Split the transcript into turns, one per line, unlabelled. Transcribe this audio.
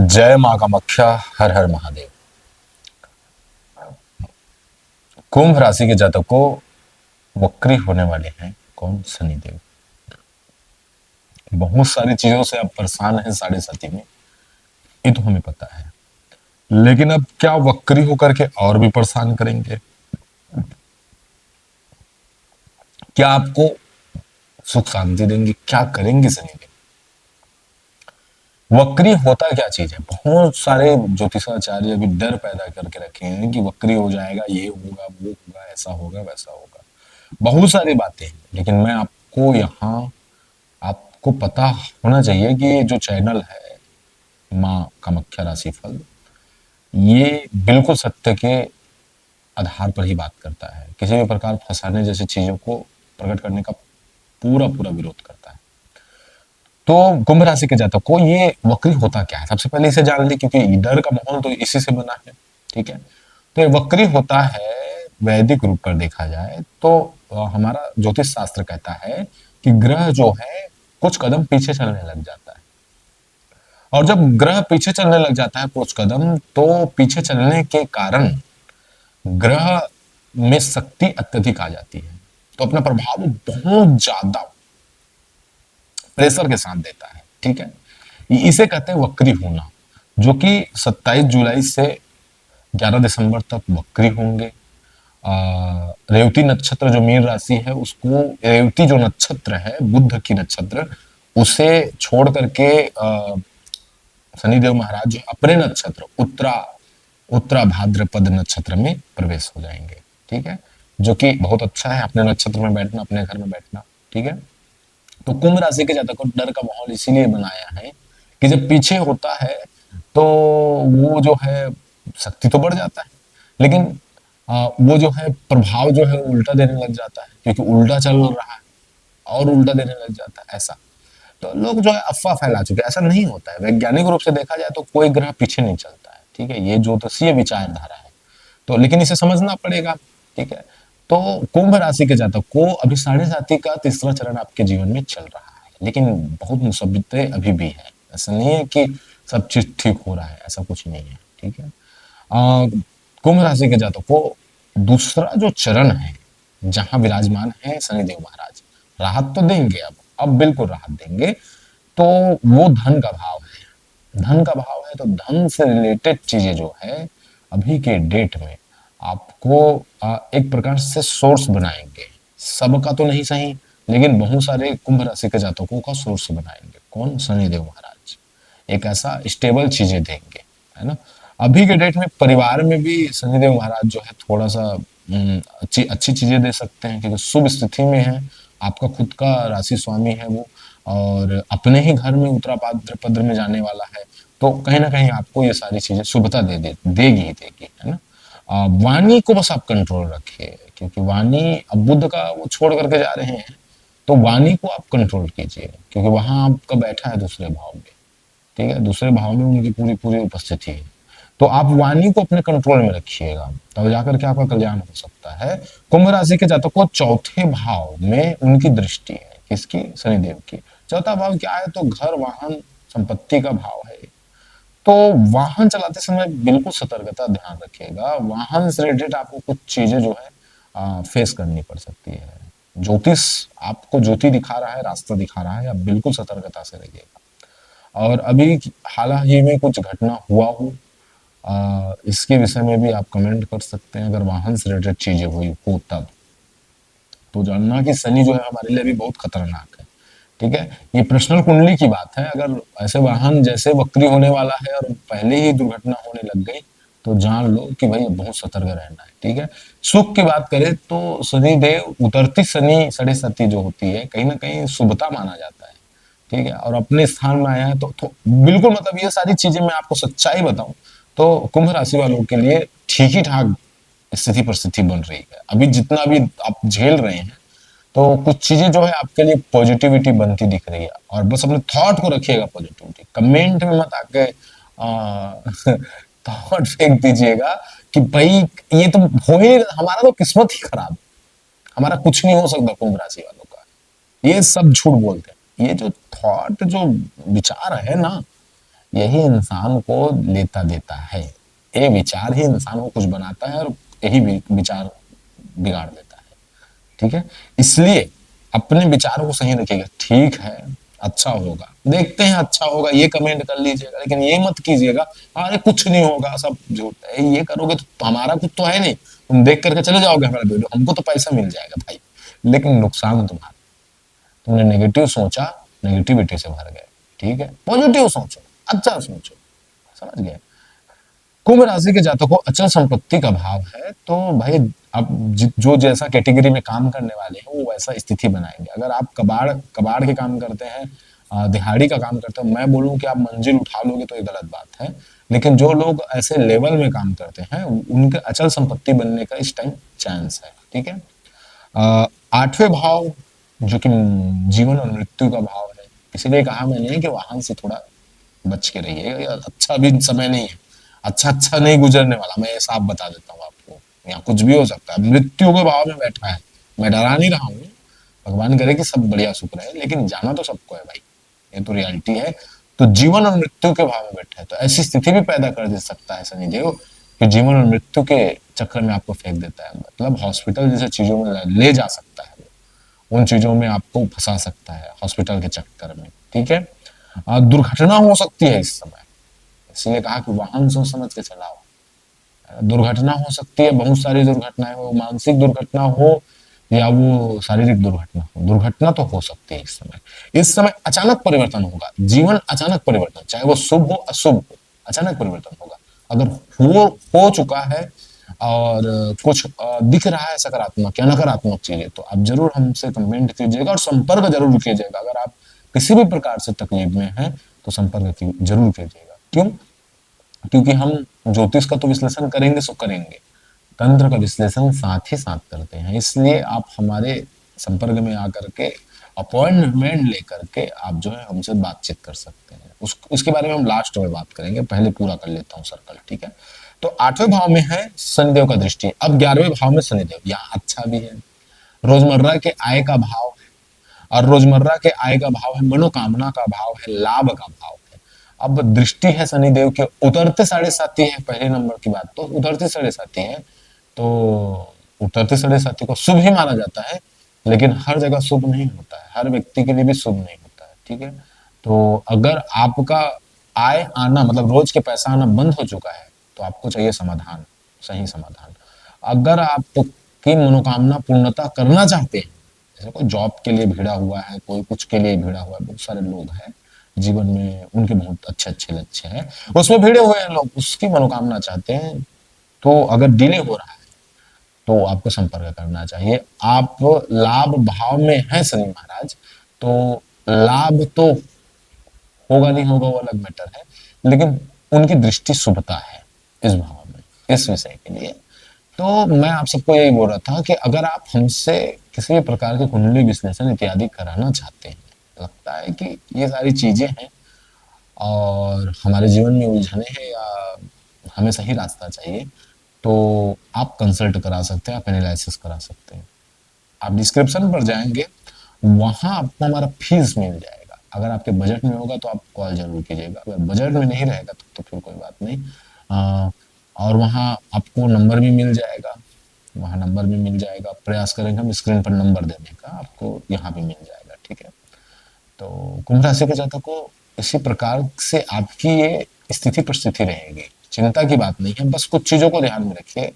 जय मां कामाख्या। हर हर महादेव। कुंभ राशि के जातकों वक्री होने वाले हैं कौन? शनिदेव। बहुत सारी चीजों से आप परेशान हैं साढ़े साथी में, ये तो हमें पता है। लेकिन अब क्या वक्री होकर के और भी परेशान करेंगे? क्या आपको सुख शांति देंगे? क्या करेंगे शनिदेव? वक्री होता क्या चीज है? बहुत सारे ज्योतिषाचार्य अभी डर पैदा करके रखे हैं कि वक्री हो जाएगा, ये होगा, वो होगा, ऐसा होगा, वैसा होगा। बहुत सारी बातें हैं, लेकिन मैं आपको यहाँ, आपको पता होना चाहिए कि ये जो चैनल है माँ कामाख्या राशिफल, ये बिल्कुल सत्य के आधार पर ही बात करता है। किसी भी प्रकार फंसाने जैसी चीजों को प्रकट करने का पूरा पूरा विरोध करता है। तो कुंभ राशि के जातक को ये वक्री होता क्या है, सबसे पहले इसे जान ली, क्योंकि डर का माहौल तो इसी से बना है। ठीक है, तो ये वक्री होता है वैदिक रूप पर देखा जाए तो हमारा ज्योतिष शास्त्र कहता है कि ग्रह जो है कुछ कदम पीछे चलने लग जाता है। और जब ग्रह पीछे चलने लग जाता है कुछ कदम, तो पीछे चलने के कारण ग्रह में शक्ति अत्यधिक आ जाती है, तो अपना प्रभाव बहुत ज्यादा प्रेशर के साथ देता है। ठीक है, इसे कहते हैं वक्री होना, जो कि 27 जुलाई से 11 दिसंबर तक वक्री होंगे। रेवती नक्षत्र जो मीन राशि है, उसको रेवती जो नक्षत्र है बुध की नक्षत्र, उसे छोड़ करके शनिदेव महाराज जो अपने नक्षत्र उत्तरा उत्तरा भाद्रपद नक्षत्र में प्रवेश हो जाएंगे। ठीक है, जो कि बहुत अच्छा है, अपने नक्षत्र में बैठना, अपने घर में बैठना। ठीक है, तो कुंभ राशि के जातकों को डर का माहौल इसीलिए बनाया है कि जब पीछे होता है तो वो जो है शक्ति तो बढ़ जाता है, लेकिन वो जो है प्रभाव जो है उल्टा देने लग जाता है, क्योंकि उल्टा चल रहा है और उल्टा देने लग जाता है ऐसा। तो लोग जो है अफवाह फैला चुके हैं, ऐसा नहीं होता है। वैज्ञानिक रूप से देखा जाए तो कोई ग्रह पीछे नहीं चलता है। ठीक है, ये ज्योतिषीय विचारधारा है, तो लेकिन इसे समझना पड़ेगा। ठीक है, तो कुंभ राशि के जातक को अभी साढ़े साथी का तीसरा चरण आपके जीवन में चल रहा है, लेकिन बहुत मुसीबतें अभी भी है। ऐसा नहीं है कि सब चीज ठीक हो रहा है, ऐसा कुछ नहीं है। ठीक है, कुंभ राशि के जातक को दूसरा जो चरण है, जहां विराजमान है शनिदेव महाराज, राहत तो देंगे। अब बिल्कुल राहत देंगे। तो वो धन का भाव है, धन का भाव है, तो धन से रिलेटेड चीजें जो है अभी के डेट में आपको एक प्रकार से सोर्स बनाएंगे। सबका तो नहीं सही, लेकिन बहुत सारे कुंभ राशि के जातकों का सोर्स बनाएंगे। कौन? शनिदेव महाराज। एक ऐसा स्टेबल चीजें देंगे, है ना। अभी के डेट में परिवार में भी शनिदेव महाराज जो है थोड़ा सा अच्छी अच्छी चीजें दे सकते हैं, क्योंकि शुभ स्थिति में है, आपका खुद का राशि स्वामी है वो, और अपने ही घर में उत्तरा भाद्रपद में जाने वाला है, तो कहीं ना कहीं आपको ये सारी चीजें शुभता देगी ही देगी, है ना। वाणी को बस आप कंट्रोल रखिए, क्योंकि वाणी, अब बुध का वो छोड़ करके जा रहे हैं, तो वाणी को आप कंट्रोल कीजिए, क्योंकि वहां आपका बैठा है दूसरे भाव में। ठीक है, दूसरे भाव में उनकी पूरी पूरी उपस्थिति है, तो आप वाणी को अपने कंट्रोल में रखिएगा, तब जाकर के आपका कल्याण हो सकता है। कुंभ राशि के जातक को चौथे भाव में उनकी दृष्टि है, किसकी? शनिदेव की। चौथा भाव क्या है? तो घर, वाहन, संपत्ति का भाव है। तो वाहन चलाते समय बिल्कुल सतर्कता ध्यान रखिएगा। वाहन से रिलेटेड आपको कुछ चीजें जो है फेस करनी पड़ सकती है। ज्योतिष आपको ज्योति दिखा रहा है, रास्ता दिखा रहा है, आप बिल्कुल सतर्कता से रहिएगा। और अभी हाल ही में कुछ घटना हुआ हो, इसके विषय में भी आप कमेंट कर सकते हैं। अगर वाहन से रिलेटेड चीजें हुई हो तब, तो जानना कि शनि जो है हमारे लिए भी बहुत खतरनाक है। ठीक है, ये पर्सनल कुंडली की बात है। अगर ऐसे वाहन जैसे वक्री होने वाला है और पहले ही दुर्घटना होने लग गई, तो जान लो कि भाई बहुत सतर्क रहना है। ठीक है, सुख की बात करें तो शनि देव, उतरती शनि साढ़े साती जो होती है, कहीं ना कहीं शुभता माना जाता है। ठीक है, और अपने स्थान में आया है, तो बिल्कुल, मतलब ये सारी चीजें मैं आपको सच्चाई बताऊं तो कुंभ राशि वालों के लिए ठीक ही ठाक स्थिति परिस्थिति बन रही है। अभी जितना भी आप झेल रहे हैं, तो कुछ चीजें जो है आपके लिए पॉजिटिविटी बनती दिख रही है। और बस अपने थॉट को रखिएगा पॉजिटिविटी, कमेंट में मत आके थॉट फेंक दीजिएगा कि भाई ये तो हो ही, हमारा तो किस्मत ही खराब, हमारा कुछ नहीं हो सकता। कुंभ राशि वालों का ये सब झूठ बोलते हैं। ये जो थॉट, जो विचार है ना, यही इंसान को लेता देता है। ये विचार ही इंसान को कुछ बनाता है और यही विचार बिगाड़ देता है। ठीक है, इसलिए अपने विचारों को सही रखिएगा। ठीक है, अच्छा होगा, देखते हैं अच्छा होगा, ये कमेंट कर लीजिएगा, लेकिन ये मत कीजिएगा अरे कुछ नहीं होगा, सब झूठ है। ये करोगे तो हमारा कुछ तो है नहीं, तुम देख करके चले जाओगे हमारा वीडियो, हमको तो पैसा मिल जाएगा भाई, लेकिन नुकसान तुम्हारा। तुमने नेगेटिव सोचा, नेगेटिविटी से भर गए। ठीक है, पॉजिटिव सोचो, अच्छा सोचो, समझ गए। कुंभ राशि के जातकों को अचल संपत्ति का भाव है, तो भाई आप जो जैसा कैटेगरी में काम करने वाले हैं वो वैसा स्थिति बनाएंगे। अगर आप कबाड़ कबाड़ के काम करते हैं, दिहाड़ी का काम करते हैं, मैं बोलूं कि आप मंजिल उठा लोगे तो ये गलत बात है। लेकिन जो लोग ऐसे लेवल में काम करते हैं उनके अचल संपत्ति बनने का इस टाइम चांस है। ठीक है, आठवें भाव जो कि जीवन और मृत्यु का भाव है, इसीलिए कहा मैंने कि वाहन से थोड़ा बच के रहिए। अच्छा भी समय नहीं है, अच्छा अच्छा नहीं गुजरने वाला, मैं ये साफ बता देता हूँ आपको। यहाँ कुछ भी हो सकता है, मृत्यु के भाव में बैठा है। मैं डरा नहीं रहा हूँ, भगवान करे कि सब बढ़िया सुख रहे, लेकिन जाना तो सबको है भाई, ये तो रियलिटी है। तो जीवन और मृत्यु के भाव में बैठा है, तो ऐसी स्थिति भी पैदा कर दे सकता है शनिदेव कि जीवन और मृत्यु के चक्कर में आपको फेंक देता है। मतलब हॉस्पिटल जैसे चीजों में ले जा सकता है, उन चीजों में आपको फंसा सकता है हॉस्पिटल के चक्कर में। ठीक है, दुर्घटना हो सकती है इस समय, इसलिए कहा कि वाहन सोच समझ के चलाओ। दुर्घटना हो सकती है, बहुत सारी दुर्घटनाएं हो, मानसिक दुर्घटना हो या वो शारीरिक दुर्घटना हो, दुर्घटना तो हो सकती है इस समय। इस समय अचानक परिवर्तन होगा, जीवन अचानक परिवर्तन, चाहे वो शुभ हो अशुभ हो, अचानक परिवर्तन होगा। अगर हो चुका है और कुछ दिख रहा है सकारात्मक या नकारात्मक चीजें, तो आप जरूर हमसे कमेंट कीजिएगा और संपर्क जरूर कीजिएगा। अगर आप किसी भी प्रकार से तकलीफ में हैं तो संपर्क जरूर कीजिएगा। क्यों? क्योंकि हम ज्योतिष का तो विश्लेषण करेंगे सो करेंगे, तंत्र का विश्लेषण साथ ही साथ करते हैं। इसलिए आप हमारे संपर्क में आकर के अपॉइंटमेंट लेकर के आप जो है हमसे बातचीत कर सकते हैं। उसके बारे में हम लास्ट में बात करेंगे, पहले पूरा कर लेता हूँ सर्कल। ठीक है, तो आठवें भाव में है शनिदेव का दृष्टि, अब 11वें भाव में शनिदेव, यहाँ अच्छा भी है। रोजमर्रा के आय का भाव है, और रोजमर्रा के आय का भाव है, मनोकामना का भाव है, लाभ का भाव है। अब दृष्टि है शनिदेव के, उतरते साढ़े साथी है, पहले नंबर की बात तो उतरते साढ़े साथी है, तो उतरते साढ़े साथी को शुभ ही माना जाता है, लेकिन हर जगह शुभ नहीं होता है, हर व्यक्ति के लिए भी शुभ नहीं होता है। ठीक है, तो अगर आपका आय आना मतलब रोज के पैसा आना बंद हो चुका है तो आपको चाहिए समाधान, सही समाधान। अगर आपकी मनोकामना पूर्णता करना चाहते हैं, जैसे कोई जॉब के लिए भिड़ा हुआ है, कोई कुछ के लिए भिड़ा हुआ है, बहुत सारे लोग हैं जीवन में, उनके बहुत अच्छे अच्छे लक्ष्य हैं, उसमें भिड़े हुए हैं लोग, उसकी मनोकामना चाहते हैं, तो अगर डिले हो रहा है तो आपको संपर्क करना चाहिए। आप लाभ भाव में हैं शनि महाराज, तो लाभ तो होगा नहीं होगा वो अलग मैटर है, लेकिन उनकी दृष्टि शुभता है इस भाव में, इस विषय के लिए। तो मैं आप सबको यही बोल रहा था कि अगर आप हमसे किसी भी प्रकार के कुंडली विश्लेषण इत्यादि कराना चाहते हैं, लगता है कि ये सारी चीजें हैं और हमारे जीवन में उलझने हैं या हमें सही रास्ता चाहिए, तो आप कंसल्ट करा सकते हैं, आप एनालिसिस करा सकते हैं। आप डिस्क्रिप्शन पर जाएंगे, वहां आपको हमारा फीस मिल जाएगा। अगर आपके बजट में होगा तो आप कॉल जरूर कीजिएगा, अगर बजट में नहीं रहेगा तो फिर कोई बात नहीं। और वहाँ आपको नंबर भी मिल जाएगा, वहाँ नंबर भी मिल जाएगा, प्रयास करेंगे हम स्क्रीन पर नंबर देने का, आपको यहाँ भी मिल जाएगा। ठीक है, तो कुंभ राशि के जातकों को इसी प्रकार से आपकी ये स्थिति परिस्थिति रहेगी, चिंता की बात नहीं है, बस कुछ चीजों को ध्यान में रखिए।